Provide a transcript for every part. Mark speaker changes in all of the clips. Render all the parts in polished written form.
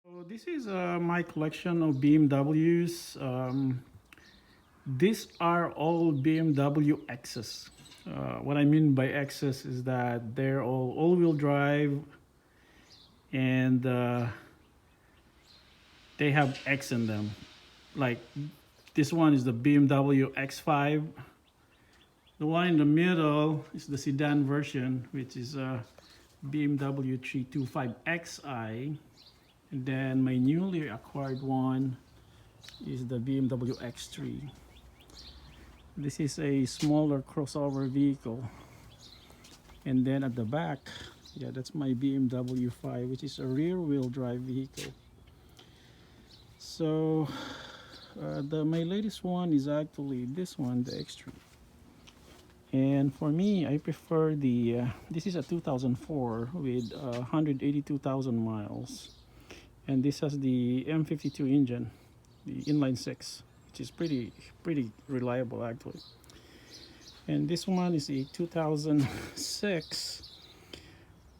Speaker 1: So this is my collection of BMWs. These are all BMW Xs. What I mean by Xs is that they're all-wheel drive, and they have X in them. Like this one is the BMW X5. The one in the middle is the sedan version, which is BMW 325Xi. And then my newly acquired one is the BMW X3. This is a smaller crossover vehicle. And then at the back, yeah, that's my BMW 5, which is a rear wheel drive vehicle. So my latest one is actually this one, the X3. And for me, I prefer this is a 2004 with 182,000 miles. And this has the M52 engine, the inline six, which is pretty reliable actually. And this one is a 2006.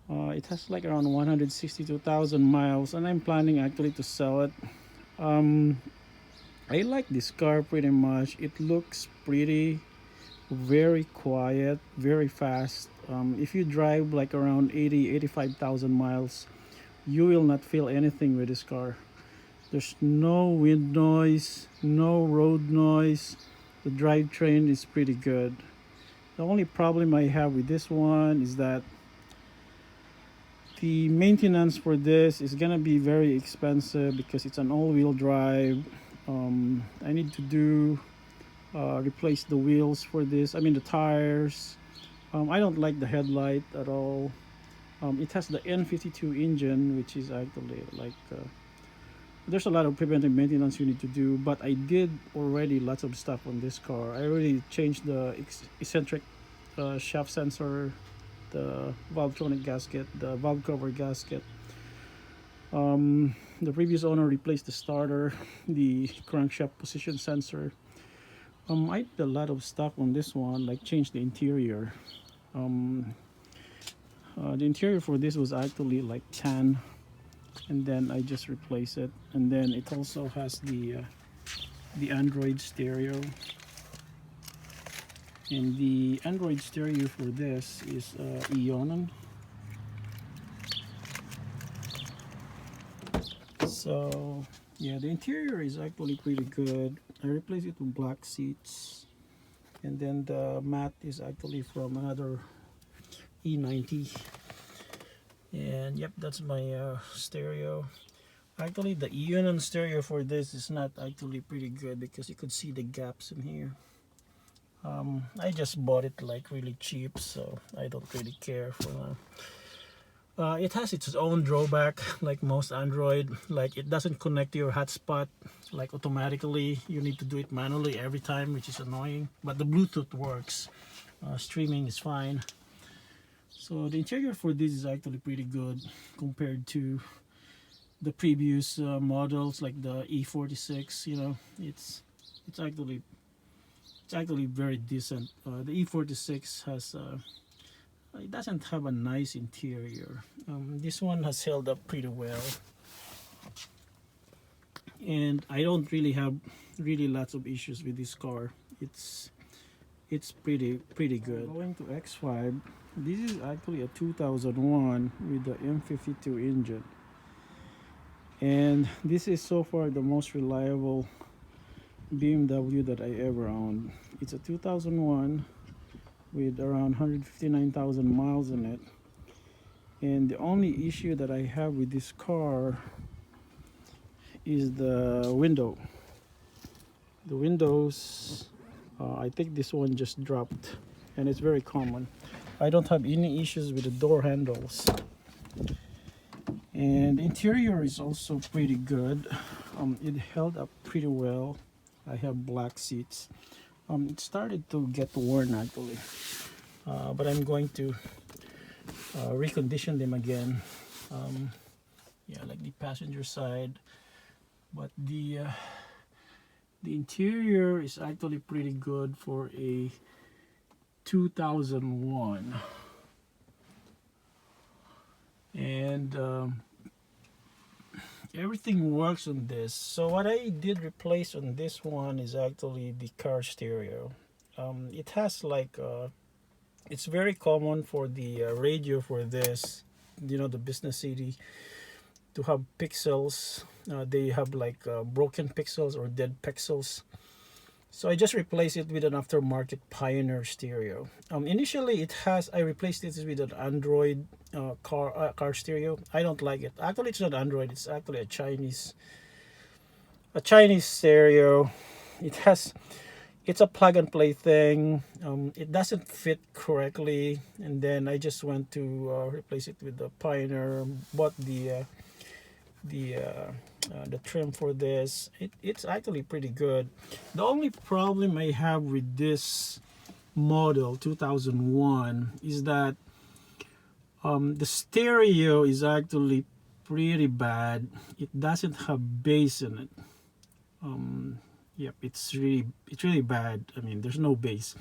Speaker 1: It has like around 162,000 miles, and I'm planning actually to sell it. I like this car pretty much. It looks pretty, very quiet, very fast. If you drive like around 85,000 miles, you will not feel anything with this car. There's no wind noise, no road noise. The drivetrain is pretty good. The only problem I have with this one is that the maintenance for this is gonna be very expensive because it's an all-wheel drive. I need to do replace the wheels for this. I mean the tires. I don't like the headlight at all. It has the N52 engine, which is actually like there's a lot of preventive maintenance you need to do. But I did already lots of stuff on this car. I already changed the eccentric shaft sensor, the valvetronic gasket, the valve cover gasket. The previous owner replaced the starter, the crankshaft position sensor. I did a lot of stuff on this one, like change the interior. The interior for this was actually like tan, and then I just replaced it. And then it also has the Android stereo, and the Android stereo for this is Ionon. So yeah, the interior is actually pretty good. I replaced it with black seats, and then the mat is actually from another E90. And yep, that's my stereo. Actually, the Ionon stereo for this is not actually pretty good because you could see the gaps in here. I just bought it like really cheap, so I don't really care for now. It has its own drawback, like most Android. Like it doesn't connect to your hotspot like automatically. You need to do it manually every time, which is annoying. But the Bluetooth works. Streaming is fine. So the interior for this is actually pretty good compared to the previous models, like the E46. You know, it's actually very decent. The E46 has it doesn't have a nice interior. This one has held up pretty well, and I don't really have lots of issues with this car. It's pretty good. Going to X5, this is actually a 2001 with the M52 engine, and this is so far the most reliable BMW that I ever owned. It's a 2001 with around 159,000 miles in it, and the only issue that I have with this car is the window. The windows, I think this one just dropped, and it's very common. I don't have any issues with the door handles, and the interior is also pretty good. It held up pretty well. I have black seats. It started to get worn actually, but I'm going to recondition them again. Yeah, like the passenger side, but the interior is actually pretty good for a 2001. And everything works on this. So what I did replace on this one is actually the car stereo. It has like it's very common for the radio for this, you know, the business city, to have pixels. They have like broken pixels or dead pixels. So I just replaced it with an aftermarket Pioneer stereo. Initially, I replaced it with an Android car stereo. I don't like it. Actually, it's not Android. It's actually a Chinese stereo. It's a plug and play thing. It doesn't fit correctly, and then I just went to replace it with the Pioneer. Bought the trim for this. It's actually pretty good. The only problem I have with this model 2001 is that the stereo is actually pretty bad. It doesn't have bass in it. Yep, it's really bad. I mean, there's no bass.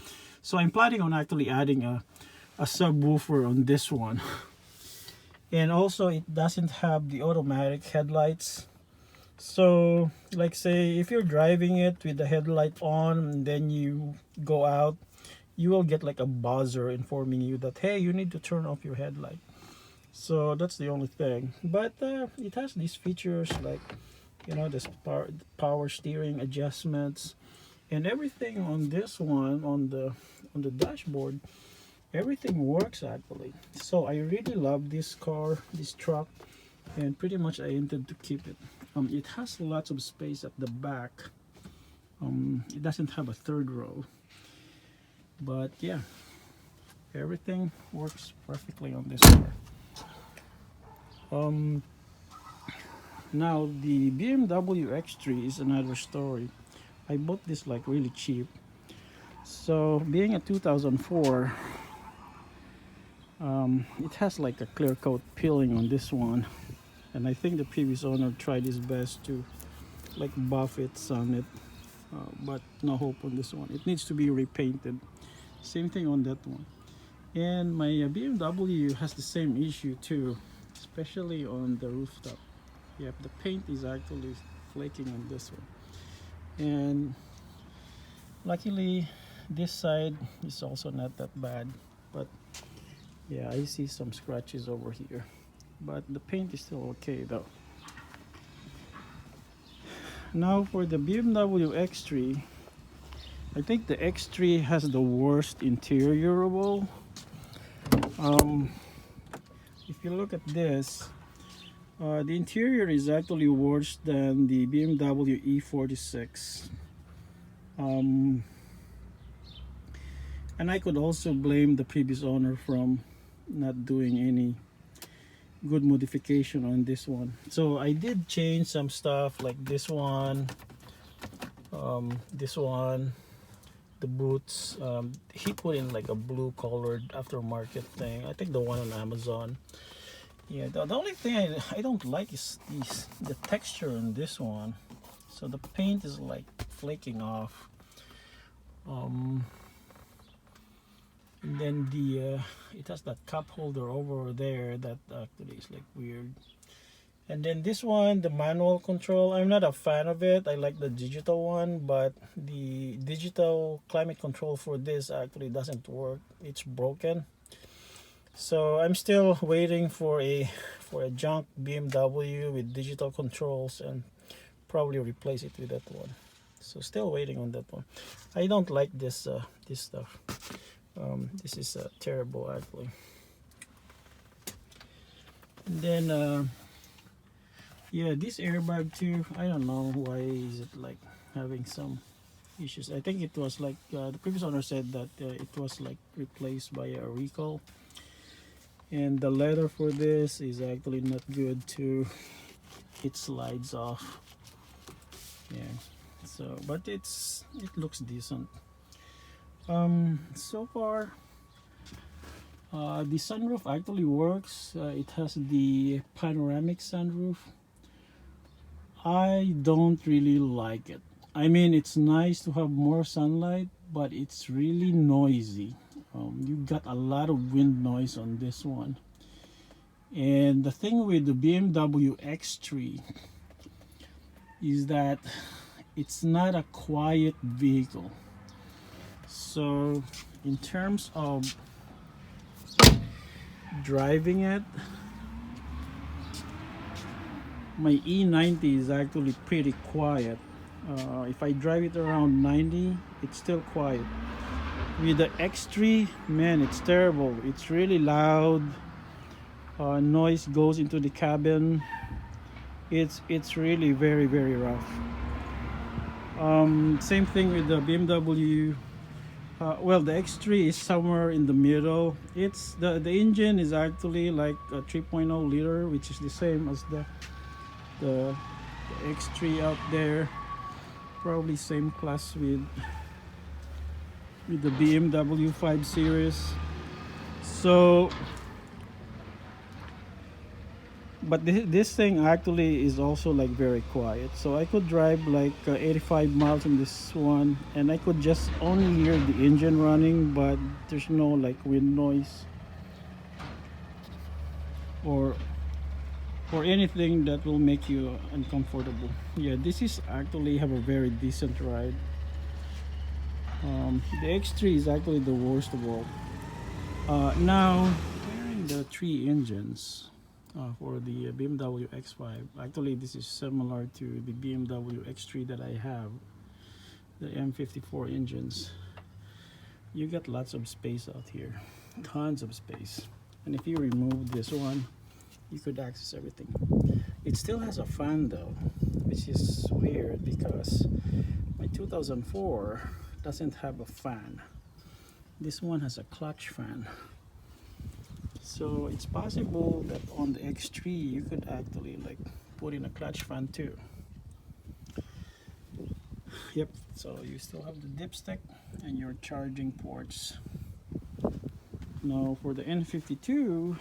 Speaker 1: So I'm planning on actually adding a subwoofer on this one. And also it doesn't have the automatic headlights. So like say if you're driving it with the headlight on and then you go out, you will get like a buzzer informing you that, hey, you need to turn off your headlight. So that's the only thing. But it has these features like, you know, this power steering adjustments and everything on this one, on the dashboard. Everything works actually. So I really love this car, this truck, and pretty much I intend to keep it. It has lots of space at the back. It doesn't have a third row, but yeah, everything works perfectly on this car. Now the BMW X3 is another story. I bought this like really cheap. So being a 2004, it has like a clear coat peeling on this one, and I think the previous owner tried his best to like buff it, sun it, but no hope on this one. It needs to be repainted. Same thing on that one. And my BMW has the same issue too, especially on the rooftop. Yep, the paint is actually flaking on this one, and luckily this side is also not that bad, but yeah, I see some scratches over here, but the paint is still okay though. Now for the BMW X3, I think the X3 has the worst interior of all. If you look at this, the interior is actually worse than the BMW E46. And I could also blame the previous owner from not doing any good modification on this one. So I did change some stuff like this one, the boots. He put in like a blue colored aftermarket thing. I think the one on Amazon. Yeah, the only thing I don't like is the texture on this one. So the paint is like flaking off. And then it has that cup holder over there that actually is like weird. And then this one, the manual control, I'm not a fan of it. I like the digital one, but the digital climate control for this actually doesn't work. It's broken. So I'm still waiting for a junk BMW with digital controls and probably replace it with that one. So still waiting on that one. I don't like this stuff. This is terrible actually. And then yeah, this airbag too, I don't know why is it like having some issues. I think it was like the previous owner said that it was like replaced by a recall. And the leather for this is actually not good too. It slides off. Yeah, so but it looks decent. So far the sunroof actually works. It has the panoramic sunroof. I don't really like it. I mean, it's nice to have more sunlight, but it's really noisy. You got a lot of wind noise on this one. And the thing with the BMW X3, is that it's not a quiet vehicle. So in terms of driving it, my E90 is actually pretty quiet. If I drive it around 90, it's still quiet. With the X3, man, it's terrible. It's really loud. Noise goes into the cabin. It's really very rough. Same thing with the BMW. Well, the X3 is somewhere in the middle. It's the engine is actually like a 3.0 liter, which is the same as the X3 out there. Probably same class with the BMW 5 Series. So but this thing actually is also like very quiet, so I could drive like 85 miles in this one and I could just only hear the engine running, but there's no like wind noise or anything that will make you uncomfortable. Yeah, this is actually have a very decent ride. The X3 is actually the worst of all. Now comparing the three engines for the BMW X5. Actually, this is similar to the BMW X3 that I have, the M54 engines. You get lots of space out here, tons of space. And if you remove this one, you could access everything. It still has a fan though, which is weird because my 2004 doesn't have a fan. This one has a clutch fan. So it's possible that on the X3 you could actually like put in a clutch fan too. Yep, so you still have the dipstick and your charging ports. Now for the N52,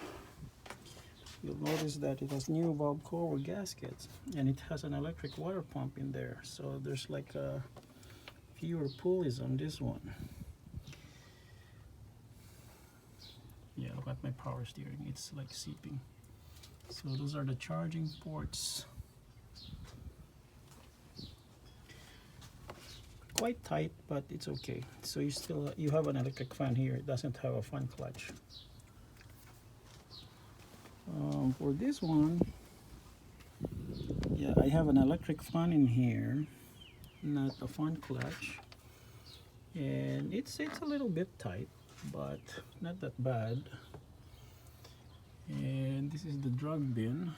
Speaker 1: you'll notice that it has new valve cover gaskets and it has an electric water pump in there. So there's like fewer pulleys on this one. Yeah, look at my power steering, it's like seeping. So those are the charging ports. Quite tight, but it's okay. So you have an electric fan here. It doesn't have a fan clutch. For this one, yeah, I have an electric fan in here, not a fan clutch, and it's a little bit tight, but not that bad. And this is the drug bin.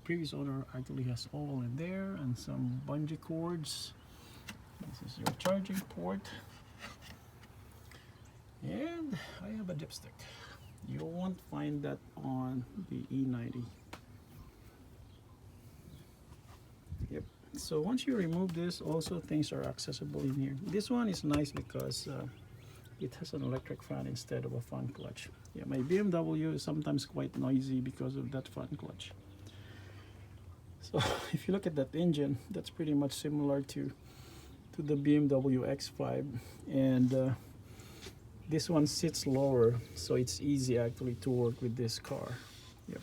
Speaker 1: Previous owner actually has oil in there and some bungee cords. This is your charging port, and I have a dipstick. You won't find that on the E90. Yep. So once you remove this, also things are accessible in here. This one is nice because it has an electric fan instead of a fan clutch. Yeah, my BMW is sometimes quite noisy because of that fan clutch. So if you look at that engine, that's pretty much similar to the BMW X5, and this one sits lower, so it's easy actually to work with this car. Yep.